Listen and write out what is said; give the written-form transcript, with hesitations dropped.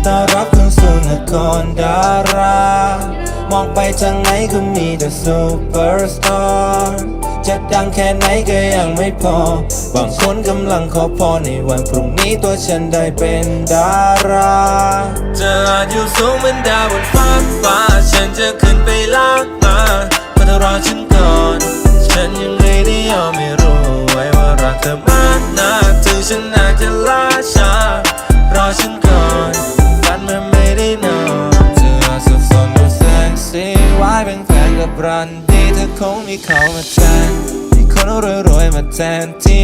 ต้อนรับเข้าสู่นครดารามองไปทางไหนก็มีแต่ซูเปอร์สตาร์จะดังแค่ไหนก็ยังไม่พอบางคนกำลังขอพรในวันพรุ่งนี้ตัวฉันได้เป็นดาราเธออาจอยู่สูงเหมือนดาวบนฟ้าฉันจะขึ้นไปลากมาก็ต้องรอฉันก่อนฉันยังไม่ได้ยอมไม่รู้ไว้ว่ารักเธอมากนักถึงฉันอาจจะล่าช้ารอฉันก่อนฝันมันไม่ได้นอนเธออาจสับสนดูเซ็กซี่ไว้เป็นแฟนกับรันดีเธอคงมีเขามาแทนมีคนรวยๆมาแทนที่